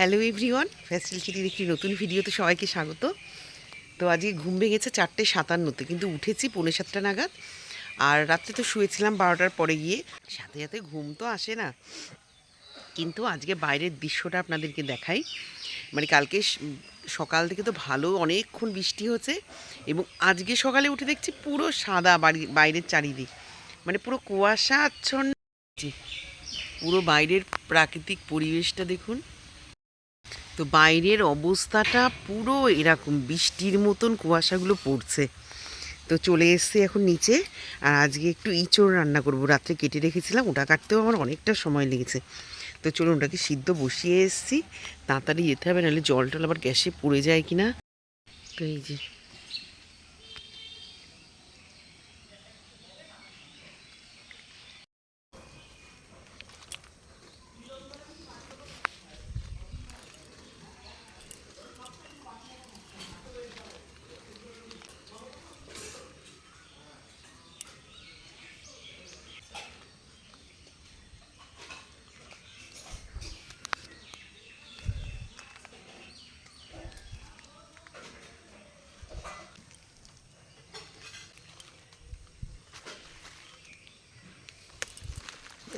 Hello everyone, festival চিটির একটি নতুন ভিডিওতে সবাইকে স্বাগত। তো আজকে ঘুম ভেঙেছে 4:57, কিন্তু উঠেছি 6:45 নাগাদ। আর রাত্রে তো শুয়েছিলাম 12টার পরে গিয়ে, সাথে সাথে ঘুম তো আসে না। কিন্তু আজকে বাইরের দৃশ্যটা আপনাদেরকে দেখাই। মানে কালকে সকাল থেকে তো ভালো অনেকক্ষণ বৃষ্টি হচ্ছে, এবং আজকে সকালে উঠে দেখছি পুরো সাদা বাইরের চারিদিক, মানে পুরো কুয়াশা আচ্ছন্ন। পুরো বাইরের প্রাকৃতিক পরিবেশটা দেখুন। তো বাইরের অবস্থাটা পুরো এরকম বৃষ্টির মতন কুয়াশাগুলো পড়ছে। তো চলে এসছি এখন নিচে। আর আজকে একটু ইঁচড় রান্না করব, রাত্রে কেটে রেখেছিলাম, ওটা কাটতেও আমার অনেকটা সময় লেগেছে। তো চলুন ওটাকে সিদ্ধ বসিয়ে এসছি, তাড়াতাড়ি যেতে হবে, নাহলে জল টল আবার গ্যাসে পড়ে যায় কিনা। তো এই যে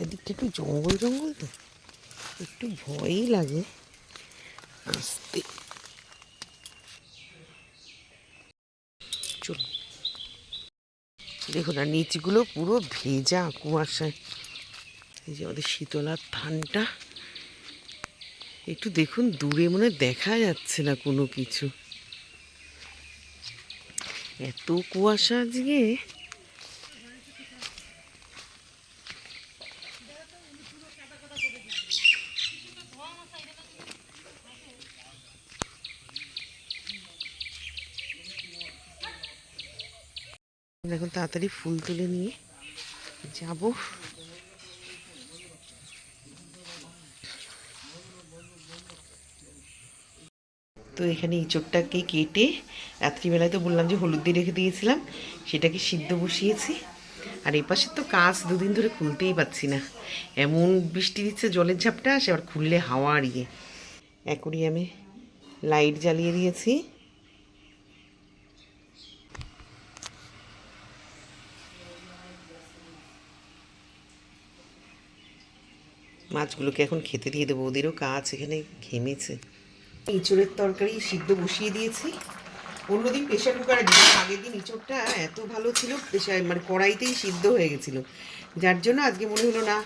এদিকটা একটু জঙ্গল জঙ্গল, তো একটু ভয়ই লাগে আসতে। চলুন দেখুন, আর নিচগুলো পুরো ভেজা কুয়াশায়। এই যে আমাদের শীতলার ধানটা, একটু দেখুন দূরে মনে দেখা যাচ্ছে না কোনো কিছু, এত কুয়াশা আজকে। এখন তাড়াতাড়ি ফুল তুলে নিয়ে যাব। তো এখানে ইঁচড়টাকে কেটে, রাত্রিবেলায় তো বললাম যে হলুদ দিয়ে রেখে দিয়েছিলাম, সেটাকে সিদ্ধ বসিয়েছি। আর এই পাশে তো কাজ দুদিন ধরে খুলতেই পাচ্ছি না, এমন বৃষ্টি দিচ্ছে, জলের ঝাপটা আসে, আবার খুললে হাওয়া আর ইয়ে। অ্যাকোরিয়ামে লাইট জ্বালিয়ে দিয়েছি। মাছগুলোকে এখন খেতে দিয়ে দেবো, ওদেরও কাজ এখানে ঘেমেছে। ইঁচড়ের তরকারি সিদ্ধ বসিয়ে দিয়েছি। অন্যদিন প্রেশার কুকারে দিলাম, আগের দিন ইঁচড়টা এত ভালো ছিল, মানে কড়াইতেই সিদ্ধ হয়ে গেছিলো, যার জন্য আজকে মনে হলো না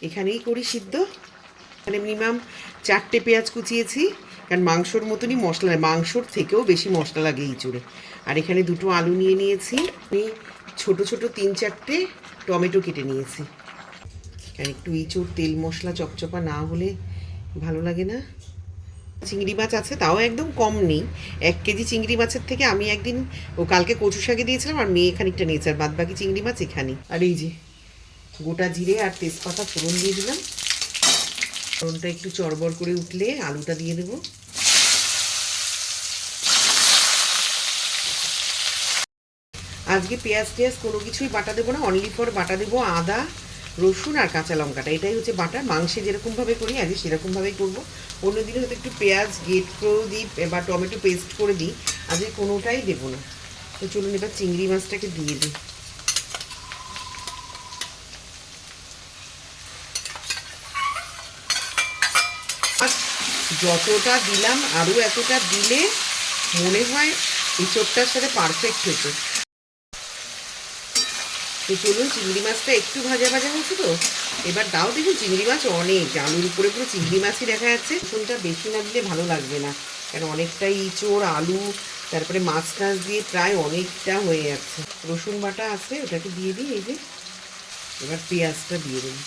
এখানেই করি সিদ্ধ। মানে মিনিমাম 4টে পেঁয়াজ কুচিয়েছি, কারণ মাংসর মতনই মশলা, মাংসর থেকেও বেশি মশলা লাগে ইঁচড়ে। আর এখানে 2টো আলু নিয়ে নিয়েছি, আমি ছোটো ছোটো 3-4টে টমেটো কেটে নিয়েছি, কারণ একটু ইঁচড় তেল মশলা চপচপা না হলে ভালো লাগে না। চিংড়ি মাছ আছে, তাও একদম কম নেই। 1 কেজি চিংড়ি মাছের থেকে আমি একদিন কালকে কচু শাকে দিয়েছিলাম, আর মেয়ে খানিকটা নিয়েছে, আর বাদ বাকি চিংড়ি মাছ এখানে। আর এই যে গোটা জিরে আর তেজপাতা ফোড়ন দিয়ে দিলাম। ফোড়নটা একটু চড়বড় করে উঠলে আলুটা দিয়ে দেবো। আজকে পেঁয়াজ টেয়াজ কোনো কিছুই বাটা দেবো না, অনলি ফর বাটা দেবো আদা, রসুন আর কাঁচা লঙ্কাটা, এটাই হচ্ছে বাটা। মাংসে যেরকমভাবে করি আজকে সেরকমভাবেই করবো। অন্যদিনে হয়তো একটু পেঁয়াজ গেট করেও দিই বা টমেটো পেস্ট করে দিই, আজকে কোনোটাই দেবো না। তো চলুন এবার চিংড়ি মাছটাকে দিয়ে দিই। যতটা দিলাম আরও এতটা দিলে মনে হয় এঁচোড়টার সাথে পারফেক্ট হতো। তো চলুন, চিংড়ি মাছটা একটু ভাজা ভাজা হয়েছে, তো এবার দাও। দেখুন চিংড়ি মাছ অনেক, আলুর উপরে পুরো চিংড়ি মাছই দেখা যাচ্ছে। রসুনটা বেশি না দিলে ভালো লাগবে না, কারণ অনেকটাই ইঁচড় আলু তারপরে মাছ টাছ দিয়ে প্রায় অনেকটা হয়ে যাচ্ছে। রসুন বাটা আছে, ওটাকে দিয়ে দিই। এই যে এবার পেঁয়াজটা দিয়ে দিই,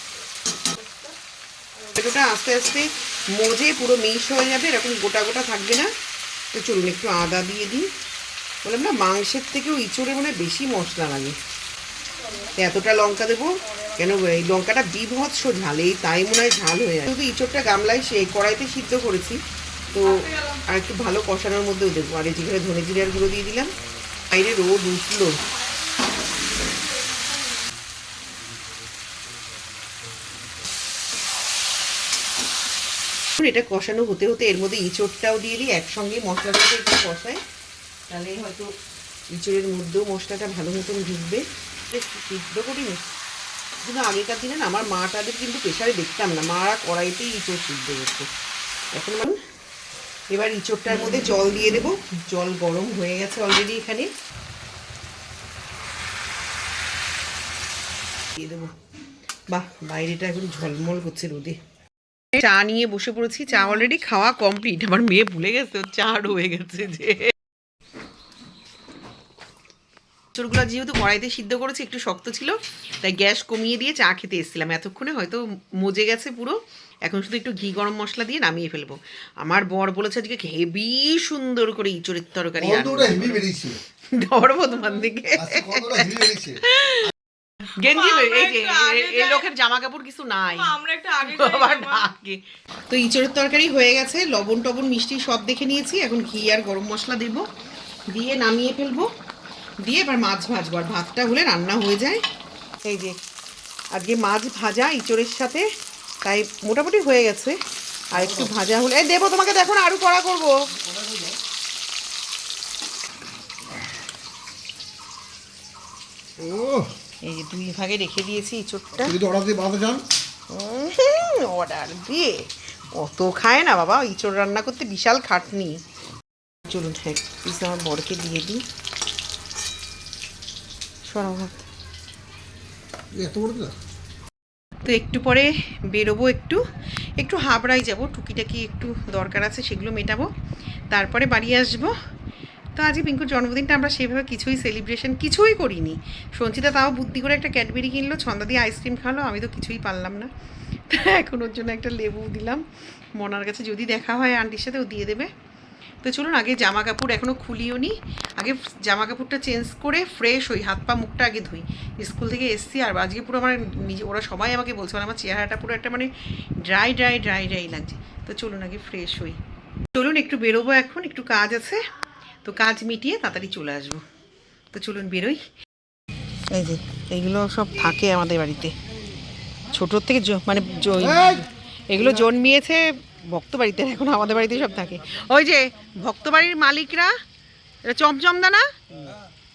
ওটা আস্তে আস্তে মজে পুরো মিক্স হয়ে যাবে, এরকম গোটা গোটা থাকবে না। তো চলুন একটু আদা দিয়ে দিই। বললাম না, মাংসের থেকেও ইঁচড়ে মনে হয় বেশি মশলা লাগে। এতটা লঙ্কা দেবো কেন, এই লঙ্কাটা বিভৎস ঝাল, এই তাই মনে হয় ঝাল হয়ে যায়। শুধু ইঁচড়টা গামলায় কড়াইতে সিদ্ধ করেছি, তো আর একটু ভালো কষানোর মধ্যেও দেবো। আর এই যেখানে ধনে জিরার গুঁড়ো দিয়ে দিলাম। বাইরে রোদ উঠলো, এটা কষানো হতে হতে এর মধ্যে ইঁচড়টাও দিয়ে দিই, একসঙ্গে মশলার সাথে একটু কষাই, তাহলে হয়তো ইঁচড়ের মধ্যেও মশলাটা ভালো মতন ঢুকবে। সিদ্ধ করিনি, কিন্তু আগেকার দিনে না আমার মা তাদের কিন্তু প্রেশারে দেখতাম না, মারা কড়াইতেই ইঁচড় সিদ্ধ করতো। এখন মানে এবার ইঁচড়টার মধ্যে জল দিয়ে দেবো, জল গরম হয়ে গেছে অলরেডি, এখানে দিয়ে দেবো। বাহ, বাইরেটা এখন ঝলমল করছে রোদে। চা নিয়ে বসে পড়েছি, চা অলরেডি খাওয়া কমপ্লিট। আমার মেয়ে ভুলে গেছে চা হয়ে গেছে যে। ইঁচড়গুলো যেহেতু কড়াইতে সিদ্ধ করেছি একটু শক্ত ছিল, তাই গ্যাস কমিয়ে দিয়ে চা খেতে এসেছিলাম। এতক্ষণে হয়তো মজে গেছে পুরো, এখন শুধু একটু ঘি গরম মশলা দিয়ে নামিয়ে ফেলবো। আমার বর বলেছে আজকে হেভি সুন্দর করে ইঁচড়ের তরকারি ধরবো তোমার দিকে। গেঞ্জি এই যে এই লোকের জামা কাপড় কিছু নাই, তো ইঁচড়ের তরকারি হয়ে গেছে, লবণ টবণ মিষ্টি সব দেখে নিয়েছি। এখন ঘি আর গরম মশলা দেব, দিয়ে নামিয়ে ফেলবো, দিয়ে এবার মাছ ভাজবো, আর ভাতটা হলে রান্না হয়ে যায়। এই যে আজকে মাছ ভাজা ইঁচড়ের সাথে, তাই মোটামুটি হয়ে গেছে। আর একটু ভাজা হলে দেবো তোমাকে, দেখো না আরো কড়া করবো। এই যে 2 ভাগে রেখে দিয়েছি ইঁচড়টা। অর্ডার দিয়ে অত খায় না বাবা, ইঁচড় রান্না করতে বিশাল খাটনি। চলুন হ্যাঁ পিস আমার বরকে দিয়ে দিই। সরাও হাত। তো একটু পরে বেরোবো, একটু একটু হাবড়ায় যাবো, টুকিটাকি একটু দরকার আছে সেগুলো মেটাবো, তারপরে বাড়ি আসবো। তো আজকে পিঙ্কুর জন্মদিনটা আমরা সেভাবে কিছুই করিনি। সঞ্চিতা তাও বুদ্ধি করে একটা ক্যাডবেরি কিনলো, ছন্দা দিয়ে আইসক্রিম খালো, আমি তো কিছুই পারলাম না। এখন ওর জন্য একটা লেবু দিলাম। মনার কাছে যদি দেখা হয় আন্টির সাথে, ও দিয়ে দেবে। তো চলুন আগে জামা কাপড় এখনও খুলিও নি, আগে জামা কাপড়টা চেঞ্জ করে ফ্রেশ হই, হাত পা মুখটা আগে ধুই। স্কুল থেকে এসছি, আর আজকে পুরো আমার নিজে, ওরা সবাই আমাকে বলছে মানে আমার চেহারাটা পুরো একটা মানে ড্রাই লাগছে। তো চলুন আগে ফ্রেশ হই। চলুন একটু বেরোবো, এখন একটু কাজ আছে, তো কাজ মিটিয়ে তাড়াতাড়ি চলে আসবো। তো চলুন বেরোই। এই যে এইগুলো সব থাকে আমাদের বাড়িতে ছোটোর থেকে, মানে এগুলো জন্মিয়েছে ভক্ত বাড়িতে, এখন আমাদের বাড়িতে সব থাকে। ওই যে ভক্ত বাড়ির মালিকরা, এটা চমচমদানা,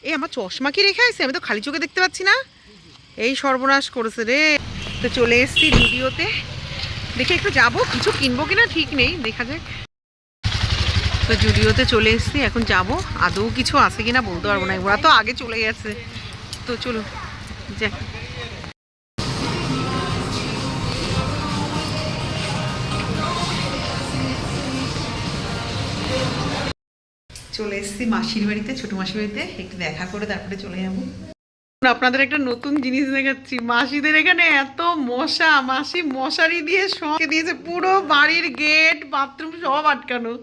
এই আমার চশমা কি রেখে আসছে, আমি তো খালি চোখে দেখতে পাচ্ছি না, এই সর্বনাশ করেছে রে। তো চলে এসেছি ভিডিওতে, দেখে একটু যাবো, কিছু কিনবো কিনা ঠিক নেই, দেখা যাক। তো জুডিওতে চলে এসেছি, এখন যাব, আদৌ কিছু আছে কিনা বলতে পারবো না, ওরা তো আগে চলে গেছে। তো চলো যাক। চলে এসেছি মাসির বাড়িতে, ছোট মাসির বাড়িতে, একটু দেখা করে তারপরে চলে যাবো। আপনাদের একটা নতুন জিনিস দেখাচ্ছি, মাসিদের এখানে এত মশা, মাসি মশারি দিয়ে সব দিয়েছে, পুরো বাড়ির গেট বাথরুম সব আটকানো।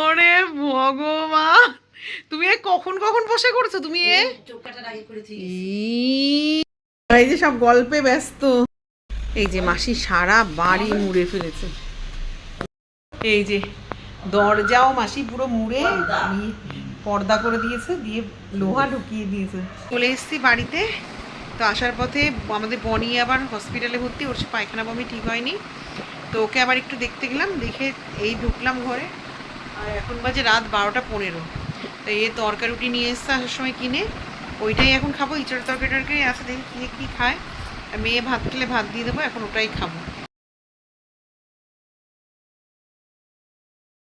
ওরে ভগবান, তুমি কখন কখন বসে করেছো তুমি? এই যে সব গল্পে ব্যস্ত। এই যে মাসি সারা বাড়ি মুড়ে ফেলেছে, এই যে দরজাও মাসি পুরো মুড়ে পর্দা করে দিয়েছে, দিয়ে লোহা ঢুকিয়ে দিয়েছে। চলে এসেছি বাড়িতে। তো আসার পথে আমাদের বনি আবার হসপিটালে ভর্তি, ওর পায়খানা বমি ঠিক হয়নি, তো ওকে আবার একটু দেখতে গেলাম, দেখে এই ঢুকলাম ঘরে। আর এখন বাজে রাত 12টা 15। তো এই তরকারি রুটি নিয়ে এসছে আসার সময় কিনে, ওইটাই এখন খাবো। ইঁচড় তরকারি আছে, দেখি কী খায়। আর মেয়ে ভাত খেলে ভাত দিয়ে দেবো, এখন ওটাই খাবো।